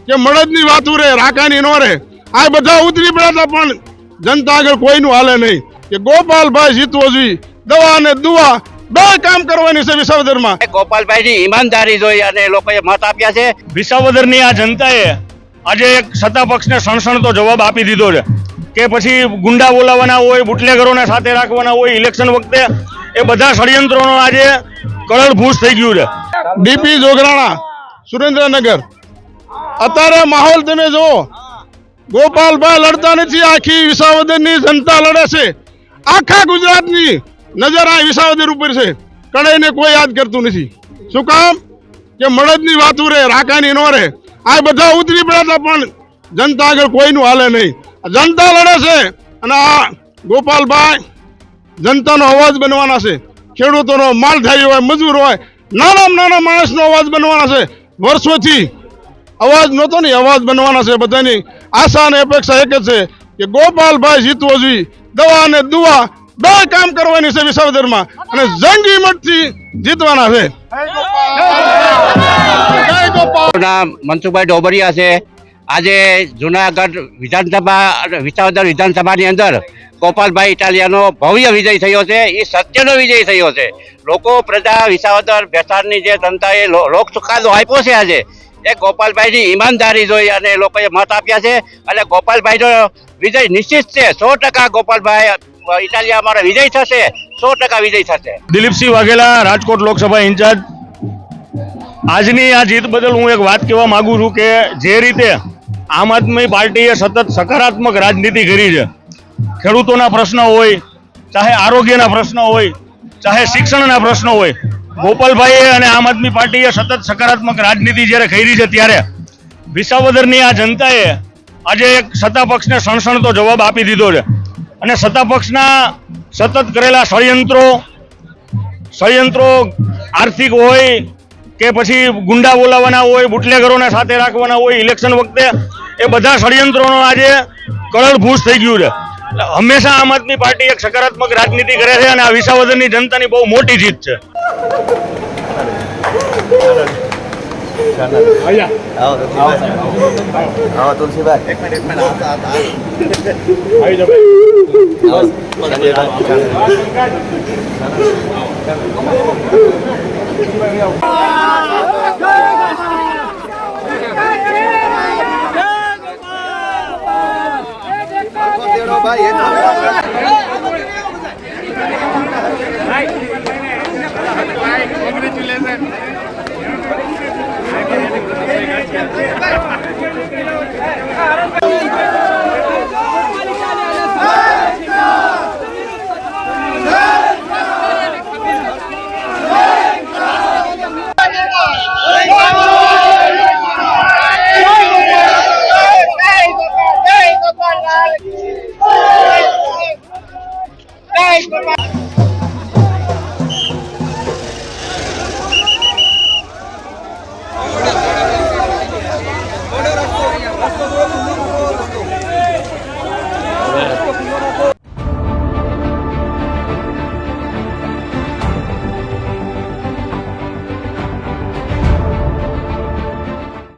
કે મળદની વાતું રે રાકાની નો રે આ બધા ઉતરી પડ્યા પણ જનતા આગળ કોઈનું હાલે નહીં કે ગોપાલભાઈ જીતવો જોઈએ દવા અને દુવા બે કામ કરવાની છે વિસાવદરમાં ગોપાલભાઈની ઈમાનદારી જોઈ અને લોકોએ મત આપ્યા છે। વિસાવદરની આ જનતાએ આજે એક સત્તા પક્ષને સણસણતો જવાબ આપી દીધો છે કે પછી ગુંડા બોલાવવાના હોય, બુટલેગરોને સાથે રાખવાના હોય, ઇલેક્શન વખતે એ બધા ષડયંત્રોનો આજે કળળભૂસ થઈ ગયું છે। ડીપી જોગરાણા સુરેન્દ્રનગર અત્યારે માહોલ તમે જુઓ ગોપાલભાઈ લડતા નથી આખી વિસાવદરની જનતા લડે છે આખા ગુજરાતની નજર આ વિસાવદર ઉપર છે કણાઈને કોઈ યાદ કરતું નથી શું કામ કે મળદની વાતું રે રાકાની નો રે આ બધા ઉતરી પડ્યા પણ જનતા આગળ કોઈનું હાલે નહીં જનતા લડે છે અને આ ગોપાલભાઈ જનતાનો અવાજ બનવાના છે ખેડૂતોનો માલધારી હોય મજૂર હોય નાનામાં નાના માણસનો અવાજ બનવાના છે વર્ષોથી અવાજ નહોતો ને અવાજ બનવાના છે બધાની આશા અને અપેક્ષા એક જ છે કે ગોપાલભાઈ જીતવો જોઈએ દવા અને દુવા બે કામ કરવાની છે વિસાવદરમાં અને જંગી મતથી જીતવાના છે। મનસુખભાઈ ડોબરિયા છે। આજે જુનાગઢ વિધાનસભા વિસાવદર વિધાનસભાની અંદર ગોપાલભાઈ ઇટાલિયાનો ભવ્ય વિજય થયો છે। એ સત્યનો વિજય થયો છે। લોકો પ્રજા વિસાવદર ભેસાણની જે જનતાએ લોક ચુકાદો આપ્યો છે આજે એ ગોપાલભાઈની ઈમાનદારી જોઈ અને લોકોએ મત આપ્યા છે અને ગોપાલભાઈનો વિજય નિશ્ચિત છે। 100% ગોપાલભાઈ ઇટાલિયા અમારો વિજય થશે, 100% વિજય થશે। દિલીપસિંહ વાઘેલા, રાજકોટ લોકસભા ઇન્ચાર્જ। આજની આ જીત બદલ હું એક વાત કહેવા માંગુ છું કે જે રીતે આમ આદમી પાર્ટીએ સતત સકારાત્મક રાજનીતિ કરી છે, ખેડૂતોના પ્રશ્નો હોય, ચાહે આરોગ્યના પ્રશ્નો હોય, ચાહે શિક્ષણના પ્રશ્નો હોય, ગોપાલભાઈએ અને આમ આદમી પાર્ટીએ સતત સકારાત્મક રાજનીતિ જ્યારે કરી છે ત્યારે વિસાવદરની આ જનતાએ આજે એક સત્તા પક્ષને સણસણતો જવાબ આપી દીધો છે અને સત્તા પક્ષના સતત કરેલા ષડયંત્રો આર્થિક હોય કે પછી ગુંડા બોલાવવાના હોય, બુટલેગરોને સાથે રાખવાના હોય, ઇલેક્શન વખતે એ બધા ષડયંત્રોનો આજે કળળભૂસ થઈ ગયું છે। હંમેશા આમ આદમી પાર્ટી એક સકારાત્મક રાજનીતિ કરે છે અને આ વિસાવદરની જનતાની બહુ મોટી જીત છે।